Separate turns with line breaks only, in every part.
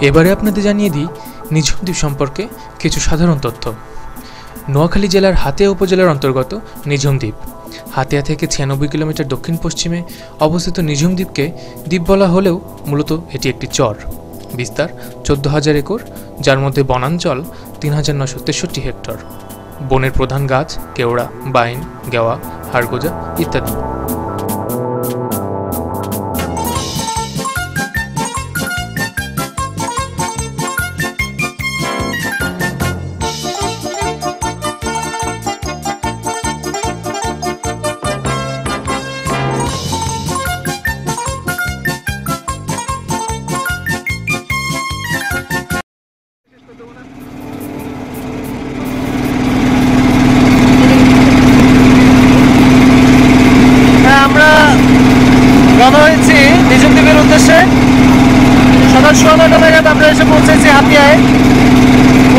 এবারে আপনাদের জানিয়ে দিই নিঝুম দ্বীপ সম্পর্কে কিছু সাধারণ তথ্য। নোয়াখালী জেলার হাতিয়া উপজেলার অন্তর্গত নিঝুম দ্বীপ। হাতিয়া থেকে 96 কিলোমিটার দক্ষিণ পশ্চিমে অবস্থিত নিঝুম দ্বীপকে দ্বীপ বলা হলেও মূলত এটি একটি চর। বিস্তার 14,000 একর, যার মধ্যে বনাঞ্চল 3,963 হেক্টর। বনের প্রধান গাছ কেওড়া, বাইন, গেওয়া, হাড়গোজা ইত্যাদি।
রওনা হয়েছি নিঝুম দ্বীপের উদ্দেশ্যে। সকাল 9:30 নাগাদ আমরা এসে পৌঁছেছি হাতিয়ায়।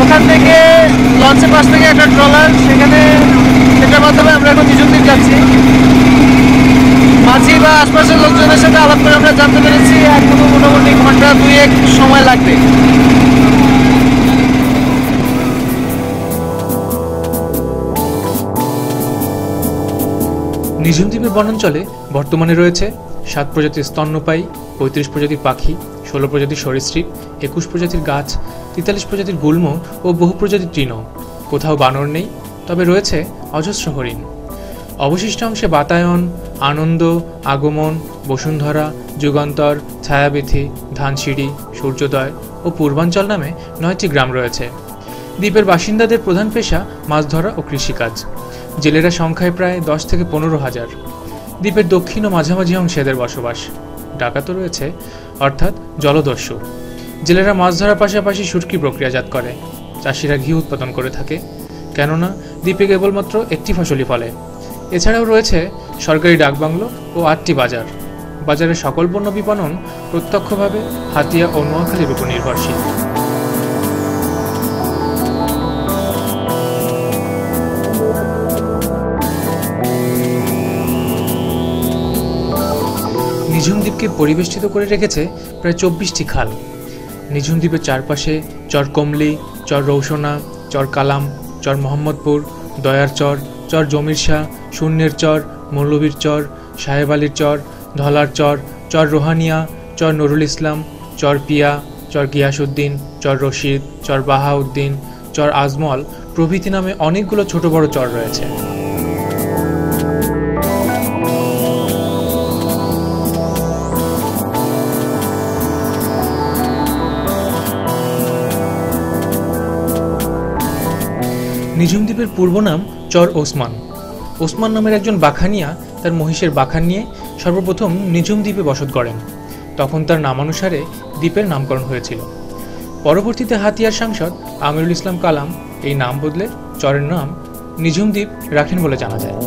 ওখান থেকে লঞ্চের পাশ থেকে একটা ট্রলার, সেটার মাধ্যমে আমরা এখন নিঝুম দ্বীপ যাচ্ছি। মাঝি বা আশপাশের লোকজনের সাথে আলাপ করে আমরা জানতে পেরেছি এখনো মোটামুটি ঘন্টা 2-1 সময় লাগবে।
নিঝুম দ্বীপের বনাঞ্চলে বর্তমানে রয়েছে 7 প্রজাতির স্তন্যপায়ী, 35 প্রজাতির পাখি, 16 প্রজাতির সরীসৃপ, 21 প্রজাতির গাছ, 43 প্রজাতির গুল্ম ও বহু প্রজাতির তৃণ। কোথাও বানর নেই, তবে রয়েছে অজস্র হরিণ। অবশিষ্ট অংশে বাতায়ন, আনন্দ, আগমন, বসুন্ধরা, যুগান্তর, ছায়াবিথি, ধানসিঁড়ি, সূর্যোদয় ও পূর্বাঞ্চল নামে 9টি গ্রাম রয়েছে। দ্বীপের বাসিন্দাদের প্রধান পেশা মাছ ধরা ও কৃষিকাজ। জেলেরা সংখ্যায় প্রায় 10 থেকে 15,000। দ্বীপের দক্ষিণ ও মাঝামাঝি অংশে এদের বসবাস। ডাকাতও রয়েছে, অর্থাৎ জলদস্যু। জেলেরা মাছ ধরার পাশাপাশি শুটকি প্রক্রিয়াজাত করে। চাষিরা ঘি উৎপাদন করে থাকে, কেননা দ্বীপে কেবলমাত্র একটি ফসলই ফলে। এছাড়াও রয়েছে সরকারি ডাকবাংলো ও 8টি বাজার। বাজারের সকল পণ্য বিপণন প্রত্যক্ষভাবে হাতিয়া ও নোয়াখালীর উপর নির্ভরশীল। নিঝুম দ্বীপকে পরিবেষ্টিত করে রেখেছে প্রায় 24টি খাল। নিঝুম দ্বীপের চারপাশে চর কমলি, চর রৌশনা, চর কালাম, চর মোহাম্মদপুর, দয়ার চর, চর জমির শাহ, শূন্যের চর, মৌলভীর চর, সাহেব আলীর চর, ধলার চর, চর রোহানিয়া, চর নুরুল ইসলাম, চর পিয়া, চর গিয়াসউদ্দিন, চর রশিদ, চর বাহাউদ্দিন, চর আজমল প্রভৃতি নামে অনেকগুলো ছোট বড় চর রয়েছে। নিঝুম দ্বীপের পূর্ব নাম চর ওসমান। ওসমান নামের একজন বাখানিয়া তার মহিষের বাখান নিয়ে সর্বপ্রথম নিঝুম দ্বীপে বসত করেন। তখন তার নামানুসারে দ্বীপের নামকরণ হয়েছিল। পরবর্তীতে হাতিয়ার সাংসদ আমিরুল ইসলাম কালাম এই নাম বদলে চরের নাম নিঝুম দ্বীপ রাখেন বলে জানা যায়।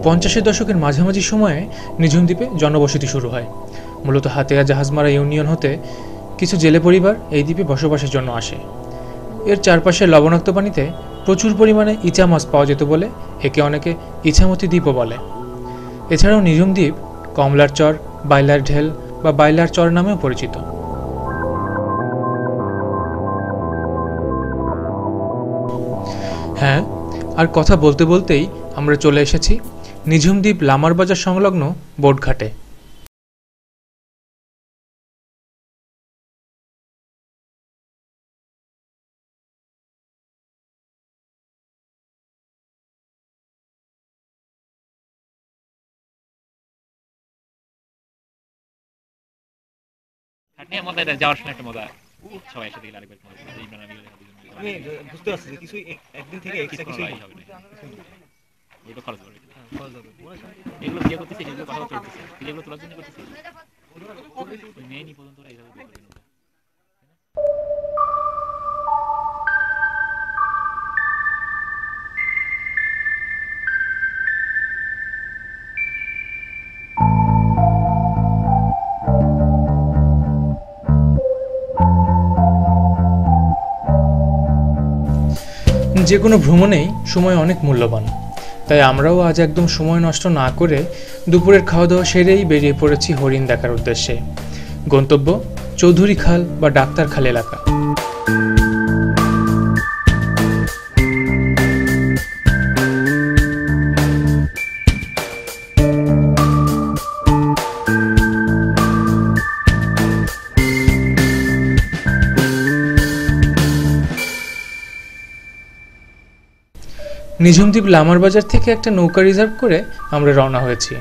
পঞ্চাশের দশকের মাঝামাঝি সময়ে নিঝুম দ্বীপে জনবসতি শুরু হয়। মূলত হাতিয়া জাহাজমারা ইউনিয়ন হতে কিছু জেলে পরিবার এই দ্বীপে বসবাসের জন্য আসে। এর চারপাশের লবণাক্ত পানিতে প্রচুর পরিমাণে ইচা মাছ পাওয়া যেত বলে একে অনেকে ইছামতি দ্বীপও বলে। এছাড়াও নিঝুম দ্বীপ কমলার চর, বাইলার ঢেল বা বাইলার চর নামেও পরিচিত। হ্যাঁ, আর কথা বলতে বলতেই আমরা চলে এসেছি নিঝুম দ্বীপ লামার বাজার সংলগ্ন বোটঘাটে।
যাওয়ার সময় একটা মজা, সবাই একসাথে গেলে আরেকবার আমি বুঝতে পারছি যে কিছু একদিন থেকে এক্সট্রা কিছু হবে না, ওটা খরচ হবে, এগুলো দিয়ে করতেছি, এগুলো কথা চলতেছে, এগুলো তোলার জন্য করতেছি, ওই মেইনই পর্যন্ত এইভাবে
যে কোনো ভ্রমণেই সময় অনেক মূল্যবান, তাই আমরাও আজ একদম সময় নষ্ট না করে দুপুরের খাওয়া দাওয়া সেরেই বেরিয়ে পড়েছি হরিণ দেখার উদ্দেশ্যে। গন্তব্য চৌধুরী খাল বা ডাক্তার খাল এলাকা। নিঝুম দ্বীপ লামার বাজার থেকে একটা নৌকা রিজার্ভ করে আমরা রওনা হয়েছি।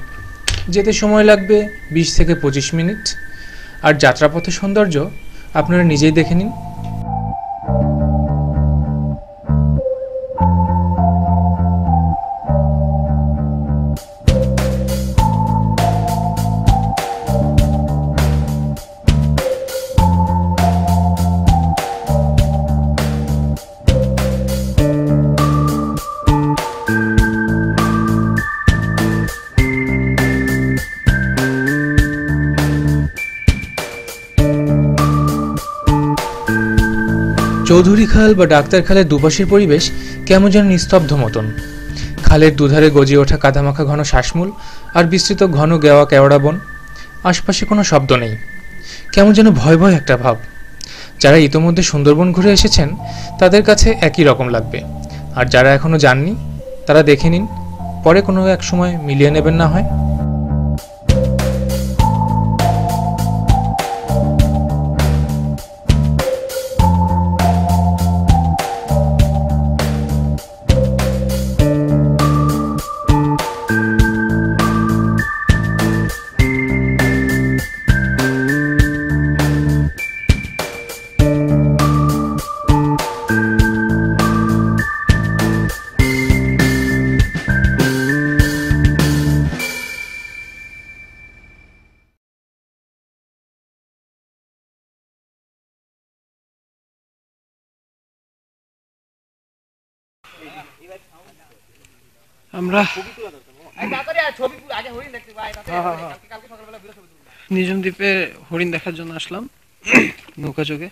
যেতে সময় লাগবে 20 থেকে 25 মিনিট। আর যাত্রাপথের সৌন্দর্য আপনারা নিজেই দেখে নিন। চৌধুরী খাল বা ডাক্তার খালের দুপাশের পরিবেশ কেমন যেন নিস্তব্ধ মতন। খালের দুধারে গজিয়ে ওঠা কাদামাখা ঘন শ্বাসমূল আর বিস্তৃত ঘন গেওয়া কেওড়া বন। আশপাশে কোনো শব্দ নেই, কেমন যেন ভয় ভয় একটা ভাব। যারা ইতোমধ্যে সুন্দরবন ঘুরে এসেছেন তাদের কাছে একই রকম লাগবে, আর যারা এখনো যাননি তারা দেখে নিন, পরে কোনো এক সময় মিলিয়ে নেবেন না হয়।
আমরা নিঝুম দ্বীপে হরিণ দেখার জন্য আসলাম নৌকা যোগে।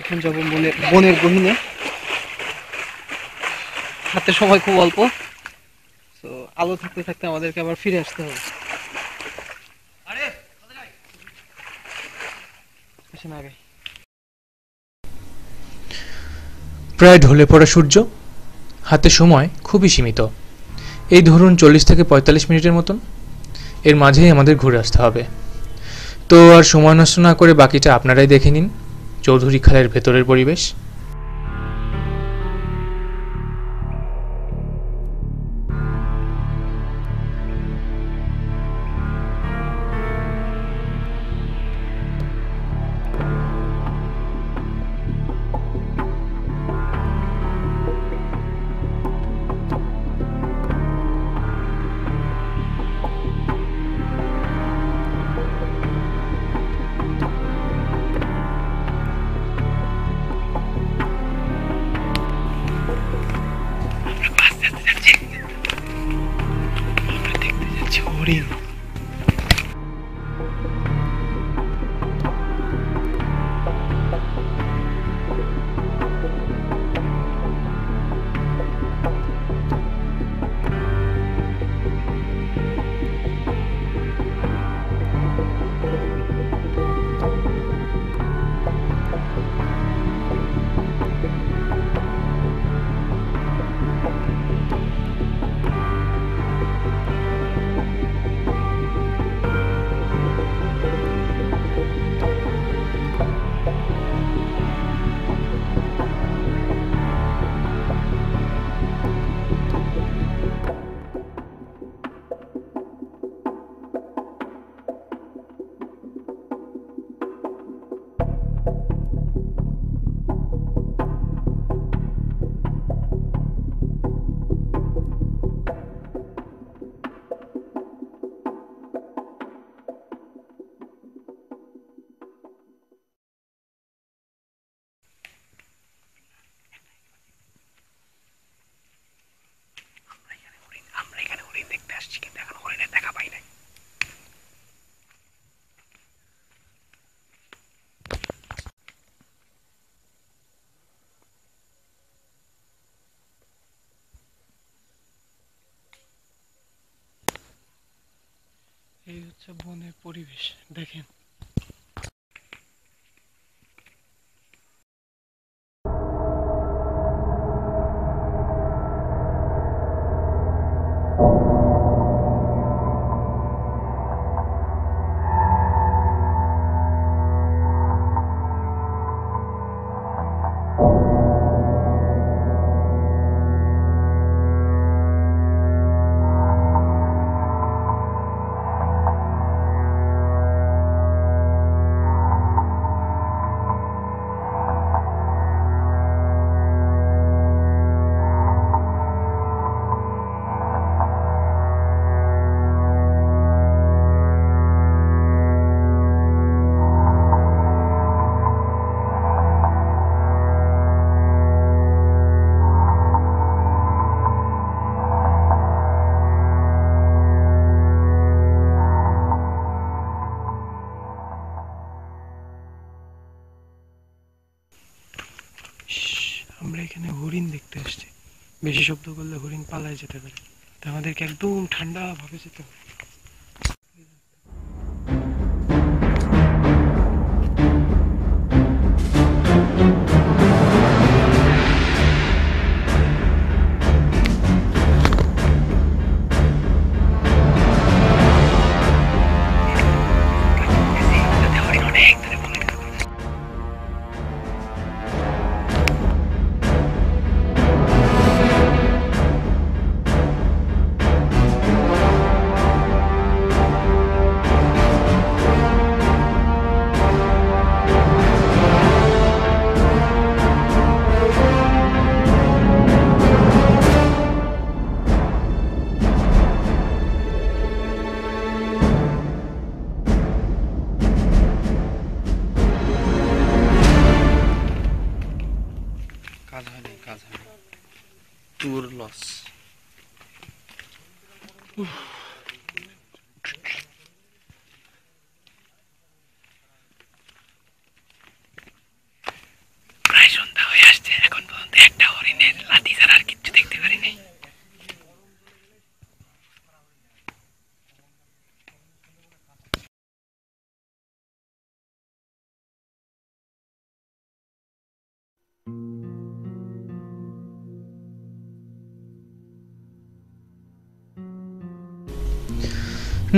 এখন যাবো বনের গহীনে। হাতে সময় খুব অল্প, তো আলো থাকতে থাকতে আমাদেরকে আবার ফিরে আসতে হবে।
প্রায় ঢলে পড়া সূর্য, হাতে সময় খুবই সীমিত। এই ধরুন 40 থেকে 45 মিনিটের মতন। এর মাঝেই আমাদের ঘুরে আসতে হবে। তো আর সময় নষ্ট না করে বাকিটা আপনারাই দেখে নিন চৌধুরী খালের ভেতরের পরিবেশ।
হরিণ আচ্ছা, বনের পরিবেশ দেখেন। আমরা এখানে হরিণ দেখতে আসছি। বেশি শব্দ করলে হরিণ পালায় যেতে পারে, তো আমাদেরকে একদম ঠান্ডা ভাবে যেতে হবে। কাজ হয়নি, ট্যুর লস। প্রায় সন্ধ্যা হয়ে আসছে, এখন পর্যন্ত একটা হরিণের লাঠি ছাড়া আর কিচ্ছু দেখতে পারিনি।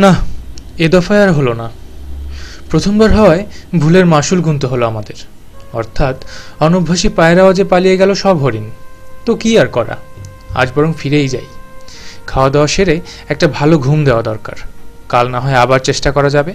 না, এ দফায় আর হলো না। প্রথমবার হওয়ায় ভুলের মাসুল গুনতে হলো আমাদের, অর্থাৎ অনভ্যাসী পায়ের আওয়াজে পালিয়ে গেল সব হরিণ। তো কি আর করা, আজ বরং ফিরেই যাই। খাওয়া দাওয়া সেরে একটা ভালো ঘুম দেওয়া দরকার, কাল না হয় আবার চেষ্টা করা যাবে।